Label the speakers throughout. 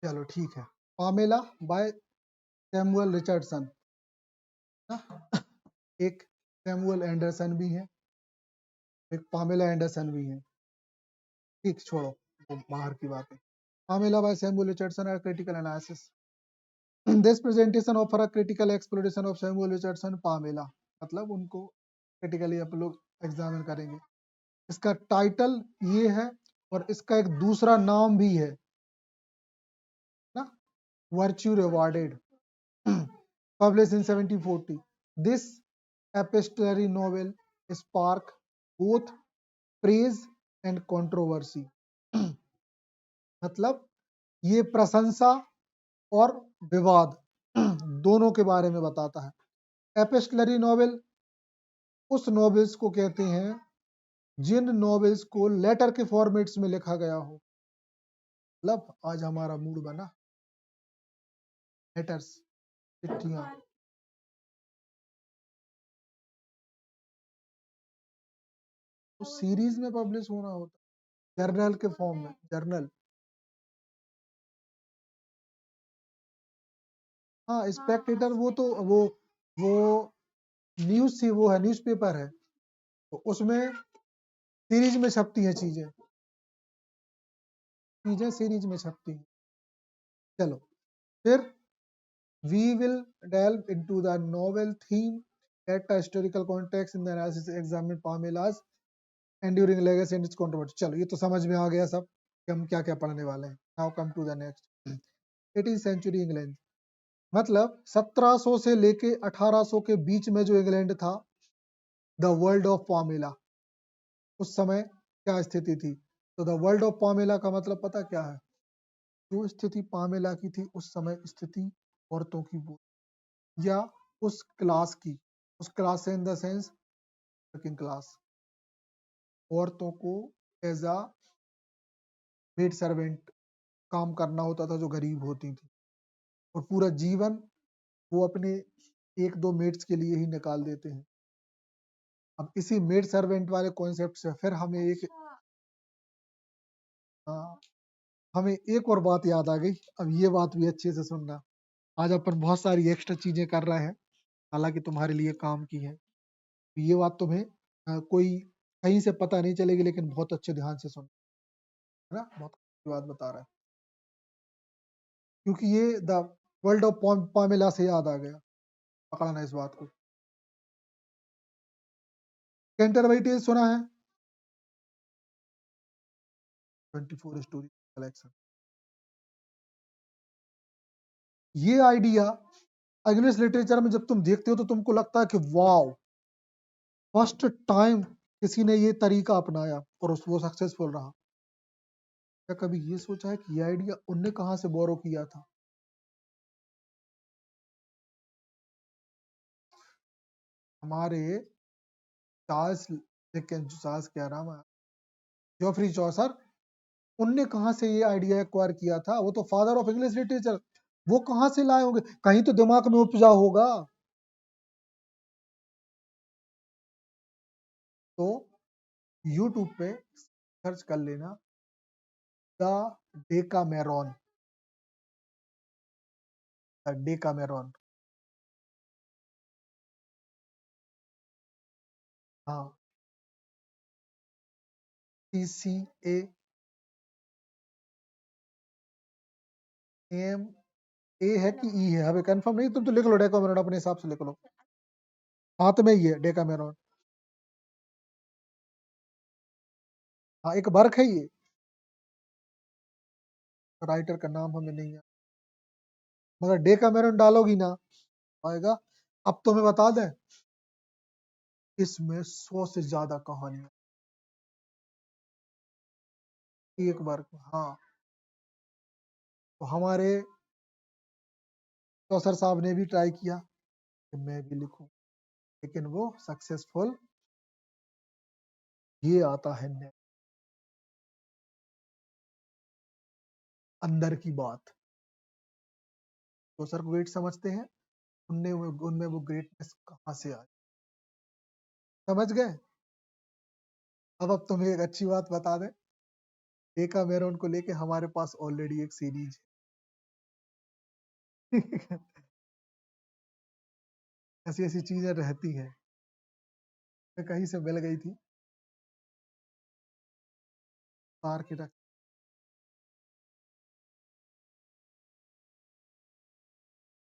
Speaker 1: चलो ठीक है। पामेला बाय सैमुअल रिचर्डसन ना, एक सैमुअल एंडरसन भी है, एक पामेला एंडरसन भी है। ठीक, छोड़ो वो बाहर की बात है। Pamela by Samuel Richardson our critical analysis. This presentation offer a critical exploration of Samuel Richardson Pamela, मतलब उनको क्रिटिकली आप लोग एग्जामिन करेंगे। इसका टाइटल ये है और इसका एक दूसरा नाम भी है ना, virtue rewarded, published in 1740. This epistolary novel sparked both praise and controversy. मतलब ये प्रशंसा और विवाद दोनों के बारे में बताता है। एपिस्टलरी नॉवेल उस नॉवेल्स को कहते हैं जिन नॉवेल्स को लेटर के फॉर्मेट्स में लिखा गया हो। मतलब आज हमारा मूड बना लेटर्स, चिट्ठियां, तो सीरीज में पब्लिश होना होता, जर्नल के फॉर्म में, जर्नल। हाँ, स्पेक्टेटर वो तो वो न्यूज सी, वो है न्यूज़पेपर है, तो उसमें सीरीज में छपती हैं चीजें, चीजें सीरीज में छपती हैं। चलो फिर we will delve into the novel theme at a historical context in the analysis examine Pamela's enduring legacy and its controversy। चलो ये तो समझ में आ गया सब कि हम क्या क्या पढ़ने वाले हैं। Now come to the next। 18th century England, मतलब 1700 से लेके 1800 के बीच में जो इंग्लैंड था, द वर्ल्ड ऑफ पामेला, उस समय क्या स्थिति थी? तो द वर्ल्ड ऑफ पामेला का मतलब पता क्या है? जो स्थिति पामेला की थी उस समय स्थिति औरतों की वो, या उस क्लास की, उस क्लास से in the sense working class, औरतों को एज अ मेड सर्वेंट काम करना होता था, जो गरीब होती थी, और पूरा जीवन वो अपने एक दो मेड्स के लिए ही निकाल देते हैं। अब इसी मेड सर्वेंट वाले कॉन्सेप्ट से फिर हाँ, हमें एक और बात याद आ गई। अब ये बात भी अच्छे से सुनना। आज अपन बहुत सारी एक्स्ट्रा चीजें कर रहे हैं, हालांकि तुम्हारे लिए काम की है। ये बात तुम्हें कोई कहीं से पता नहीं चलेगी, लेकिन बहुत अच्छे ध्यान से सुन, है ना, बहुत अच्छी बात बता रहा है, क्योंकि ये द वर्ल्ड ऑफ पामेला से याद आ गया। पकड़ना इस बात को। कैंटरबरी सुना है? 24 स्टोरी कलेक्शन। ये आइडिया इंग्लिश लिटरेचर में जब तुम देखते हो तो तुमको लगता है कि वाओ, फर्स्ट टाइम किसी ने ये तरीका अपनाया और वो सक्सेसफुल रहा। क्या कभी ये सोचा है कि ये आइडिया उनने कहाँ से बोरो किया था? हमारे चार्ल्स डिकेंस, चार्ल्स क्या नाम है, जॉफरी चौसर, उनने कहाँ से ये आइडिया एक्वायर किया था? वो तो फादर ऑफ इंग्लिश लिटरेचर, वो कहाँ से लाए होंगे? कहीं तो दिमाग में उपजा होगा। तो यूट्यूब पे सर्च कर लेना द डेकामेरॉन, द डेकामेरॉन। हाँ, CCAM, ए है कि ई है, हमें कंफर्म नहीं, तुम तो लिख लो डेकामेरॉन, अपने हिसाब से लिख लो, हाथ में ही है डेकामेरॉन। हाँ, एक वर्क है ये, राइटर का नाम हमें नहीं है, मगर डेकामेरॉन डालोगी ना आएगा। अब तुम्हें बता दें, इसमें 100 से ज्यादा कहानियां, एक वर्क में। हाँ, तो हमारे चौसर साहब ने भी ट्राई किया कि मैं भी लिखूं, लेकिन वो सक्सेसफुल, ये आता है अंदर की बात। चौसर को ग्रेट समझते हैं, उनने उनमें वो ग्रेटनेस कहाँ से आई, समझ गए? अब तुम्हें एक अच्छी बात बता दें, डेकामेरॉन को लेके हमारे पास ऑलरेडी एक सीरीज है, ऐसी ऐसी चीजें रहती हैं। मैं कहीं से मिल गई थी तार की रख।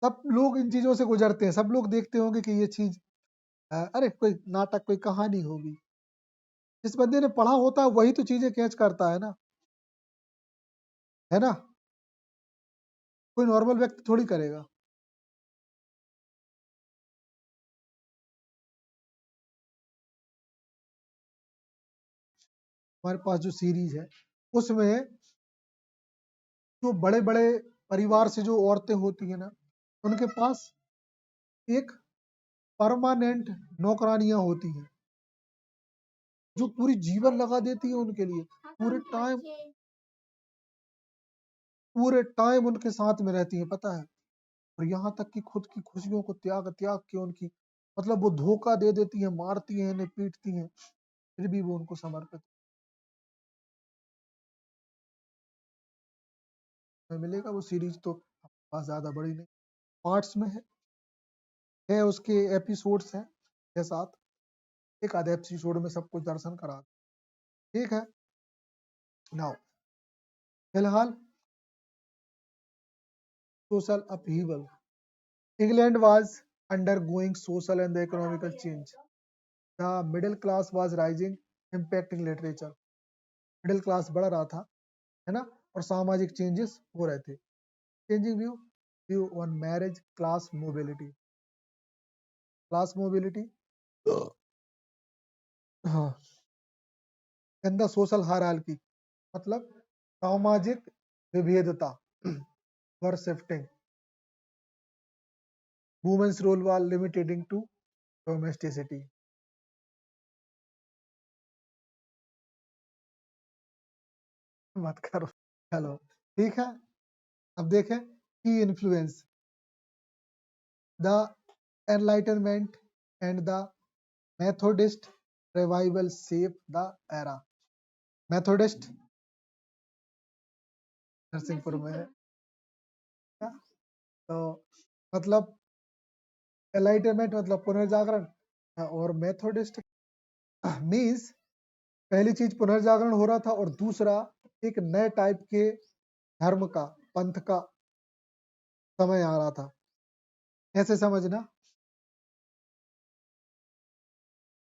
Speaker 1: सब लोग इन चीजों से गुजरते हैं, सब लोग देखते होंगे कि ये चीज अरे कोई नाटक कोई कहानी होगी। जिस बंदे ने पढ़ा होता है वही तो चीजें कैच करता है ना, कोई नॉर्मल व्यक्ति थोड़ी करेगा। हमारे पास जो सीरीज है उसमें जो बड़े बड़े परिवार से जो औरतें होती है ना, उनके पास एक परमानेंट नौकरानियां होती हैं जो पूरी जीवन लगा देती है उनके लिए, पूरे टाइम उनके साथ में रहती है, पता है। और यहाँ तक कि खुद की खुशियों को त्याग त्याग के उनकी, मतलब वो धोखा दे देती है, मारती है, इन्हें पीटती हैं, फिर भी वो उनको समर्पित मिलेगा। वो सीरीज तो पास ज्यादा बड़ी नहीं, पार्ट्स में है उसके एपिसोड्स हैं 6-7, एक आधे एपिसोड में सब कुछ दर्शन करा। ठीक है। नाउ फिलहाल social upheaval, England was undergoing social and economical change. The middle class was rising, impacting literature. Middle class बढ़ रहा था, है ना, और सामाजिक चेंजेस हो रहे थे। Changing view on marriage, class mobility, हाँ, एंड द सोशल हायरार्की, मतलब सामाजिक विभेदता, were shifting, women's role were limiting to domesticity. मत करो। चलो ठीक है। अब देखें की influence, the enlightenment and the Methodist revival shape the era. Methodist Narsinghpur में है, तो मतलब एनलाइटनमेंट मतलब पुनर्जागरण, और मेथोडिस्ट मीन्स पहली चीज पुनर्जागरण हो रहा था, और दूसरा एक नए टाइप के धर्म का, पंथ का समय आ रहा था। ऐसे समझना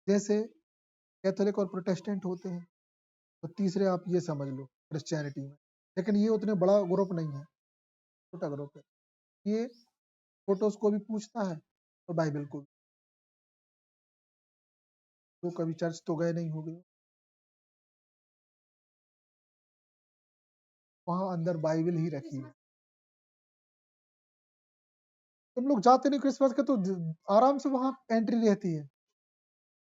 Speaker 1: जैसे कैथोलिक और प्रोटेस्टेंट होते हैं, तो तीसरे आप ये समझ लो क्रिश्चियनिटी में। लेकिन ये उतने बड़ा ग्रुप नहीं है, छोटा ग्रुप है। ये फोटोज को भी पूछता है और बाइबल को भी। तो कभी चर्च तो गए नहीं होंगे, वहां अंदर बाइबल ही रखी है। तुम लोग जाते नहीं क्रिसमस के, तो आराम से वहां एंट्री रहती है,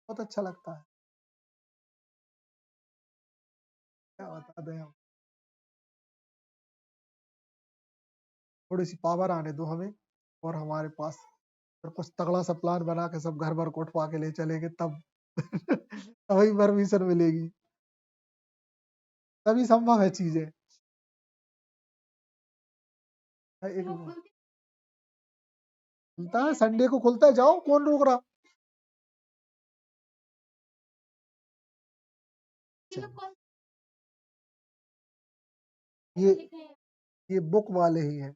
Speaker 1: बहुत अच्छा लगता है। क्या बता दें हम, थोड़ी सी पावर आने दो हमें, और हमारे पास और कुछ तगड़ा सा प्लान बना के सब घर भर को उठवा के ले चलेंगे, तब तभी परमिशन मिलेगी, तभी संभव है चीजें। एक खुलता है, संडे को खुलता है, जाओ, कौन रोक रहा। चलो, ये ये बुक वाले ही हैं।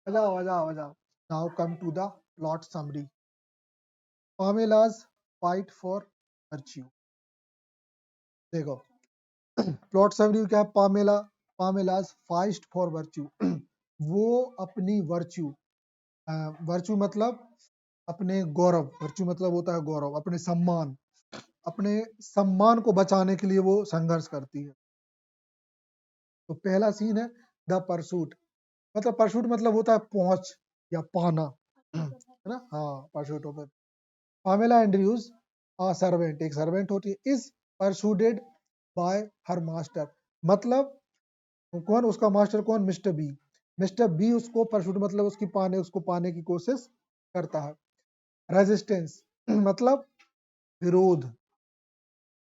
Speaker 1: बजाओ बजाओ बजाओ। Now come to the plot summary. Pamela's fight for virtue. देखो प्लॉट समरी क्या है। पामेलाज फाइट फॉर वर्च्यू, वो अपनी वर्च्यू, वर्च्यू मतलब अपने गौरव, वर्च्यू मतलब होता है गौरव, अपने सम्मान को बचाने के लिए वो संघर्ष करती है। तो पहला सीन है द परसूट, मतलब परसूट मतलब होता है पहुंच या पाना, है ना, हाँ, pursuit of. Pamela Andrews a servant, एक सर्वेंट होती है, is persuaded by her master, मतलब कौन, उसका मास्टर कौन, मिस्टर बी। मिस्टर बी उसको परसूट मतलब उसको पाने की कोशिश करता है। रेजिस्टेंस मतलब विरोध।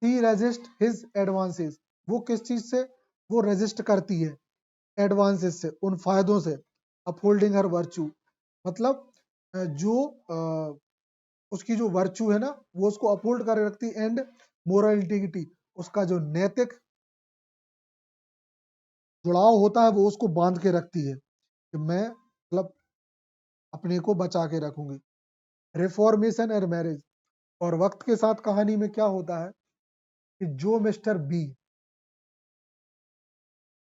Speaker 1: शी रेजिस्ट हिज एडवांसेस, वो किस चीज से, वो रेजिस्ट करती है एडवांसेस से, उन फायदों से, अपहोल्डिंग हर वर्च्यू, मतलब जो उसकी जो वर्च्यू है ना वो उसको अपहोल्ड कर रखती है, एंड मोरल इंटीग्रिटी, उसका जो नैतिक जुड़ाव होता है वो उसको बांध के रखती है कि मैं मतलब अपने को बचा के रखूंगी। रिफॉर्मेशन एंड मैरिज, और वक्त के साथ कहानी में क्या होता है कि जो मिस्टर बी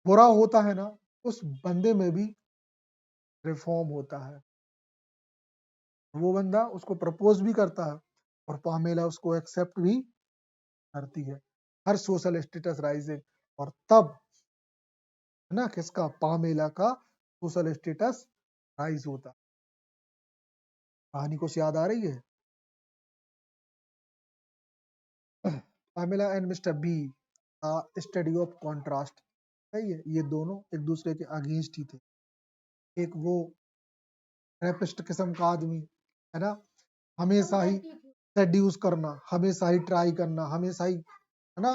Speaker 1: बुरा होता है ना, उस बंदे में भी रिफॉर्म होता है। वो बंदा उसको प्रपोज भी करता है और पामेला उसको एक्सेप्ट भी करती है। हर सोशल स्टेटस राइजिंग, और तब है ना किसका, पामेला का सोशल स्टेटस राइज होता। कहानी कुछ याद आ रही है? Pamela and mister B, study of contrast. सही है, ये दोनों एक दूसरे के अगेंस्ट ही थे। एक वो रेपिस्ट किस्म का आदमी है ना, हमेशा ही सेड्यूस करना, हमेशा ही ट्राई करना, हमेशा ही है ना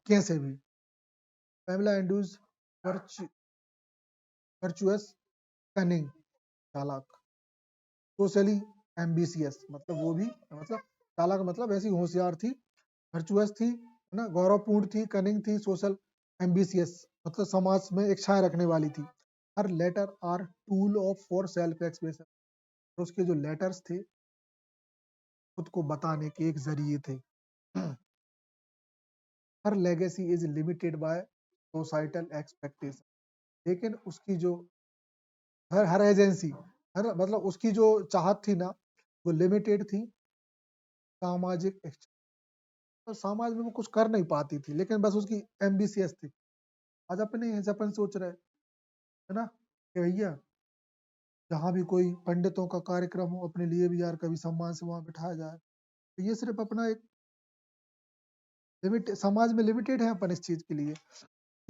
Speaker 1: कैसे भी। पैमेला एंड्रूज वर्चुअस, कनिंग, चालाक, सोशली एम्बिशियस, मतलब वो भी मतलब चालाक मतलब ऐसी होशियार थी, वर्चुअस थी है ना, गौरवपूर्ण थी, कनिंग थी, सोशल एम्बिशियस मतलब समाज में इच्छाएं रखने वाली थी। Her letter are tool of for self expression, तो उसके जो लेटर्स थे खुद को बताने के एक जरिए थे। Her legacy is limited by societal expectation, लेकिन उसकी जो हर हर एजेंसी, हर मतलब उसकी जो चाहत थी ना वो लिमिटेड थी सामाजिक तो समाज में वो कुछ कर नहीं पाती थी, लेकिन बस उसकी एम्बिशियस थी। आज अपने हैं, अपन सोच रहे है ना कि भैया जहाँ भी कोई पंडितों का कार्यक्रम हो अपने लिए भी यार कभी सम्मान से वहां बिठाया जाए, तो ये सिर्फ अपना एक लिमिट, समाज में लिमिटेड है अपन इस चीज के लिए।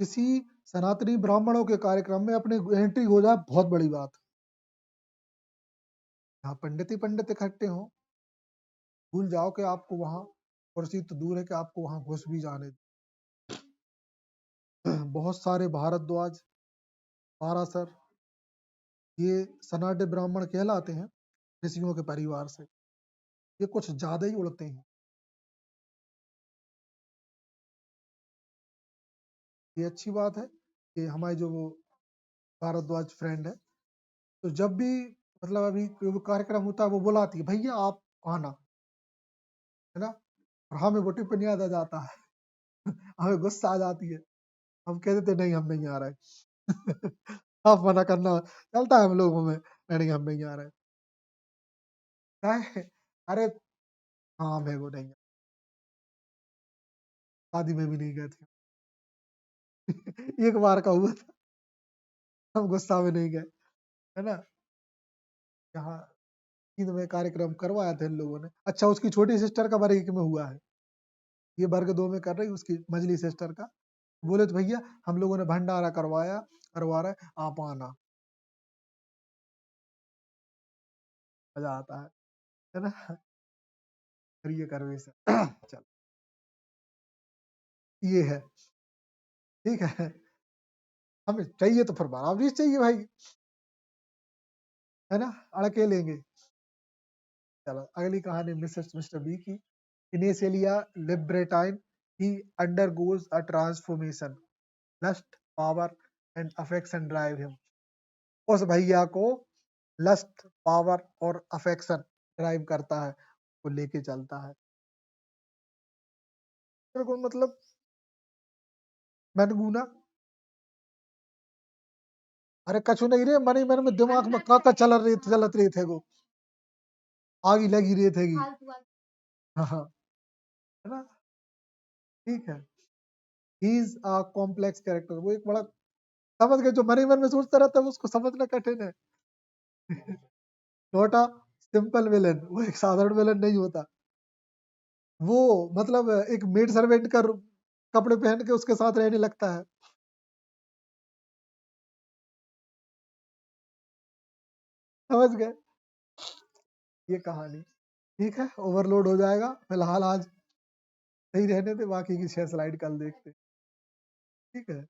Speaker 1: किसी सनातनी ब्राह्मणों के कार्यक्रम में अपने एंट्री हो जाए बहुत बड़ी बात। यहाँ पंडित ही पंडित इकट्ठे हो, भूल जाओ कि आपको वहां कुर्सी तो दूर है कि आपको वहां घुस भी जाने दो। बहुत सारे भारद्वाज, पारासर, ये सनातन ब्राह्मण कहलाते हैं, ऋषियों के परिवार से, ये कुछ ज्यादा ही उड़ते हैं। ये अच्छी बात है कि हमारे जो वो भारद्वाज फ्रेंड है, तो जब भी मतलब अभी कोई भी कार्यक्रम होता है वो बुलाती है भैया आप आना, है ना, और हमें वो टिप्पणियां आ जाता है। हमें गुस्सा आ जाती है, हम कहते थे नहीं हम नहीं आ रहे। आप मना करना चलता है हम लोगों में, नहीं हम नहीं आ रहे। है? अरे हाँ मैं वो नहीं, शादी में भी नहीं गए थे। एक बार का हुआ था, हम गुस्सा में नहीं गए, है ना। यहाँ ईद में कार्यक्रम करवाया था इन लोगों ने। अच्छा उसकी छोटी सिस्टर का वर्ग एक में हुआ है, ये वर्ग 2 में कर रही उसकी मजली सिस्टर का। बोले तो भैया हम लोगों ने भंडारा करवा रहा है आप आना। मजा आता है ना। करिए करवे से। चल ये है, ठीक है, हमें चाहिए तो फिर बराबरी चाहिए भाई, है ना, अड़के लेंगे। चलो अगली कहानी मिसेस मिस्टर बी की। Initially libertine, he undergoes a transformation, lust power and affection drive him. उस भैया को लस्ट पावर और अफेक्शन ड्राइव करता है, वो लेके चलता है। तेरे को मतलब मनगूना, अरे कछु नहीं रे, मन ही मन में दिमाग में काका चलत रही थे वो, आग ही लगी रही थे। हाँ हाँ, है ना, ठीक है। He is a complex character, वो एक बड़ा, समझ गए, जो मन ही मन में सोचता रहता है उसको समझना कठिन है। नॉट अ सिंपल विलन, वो एक साधारण विलन नहीं होता। वो मतलब एक मेड सर्वेंट का कपड़े पहन के उसके साथ रहने लगता है। समझ गए ये कहानी, ठीक है, ओवरलोड हो जाएगा फिलहाल आज, सही रहने दे, बाकी की 6 स्लाइड कल देखते, ठीक है।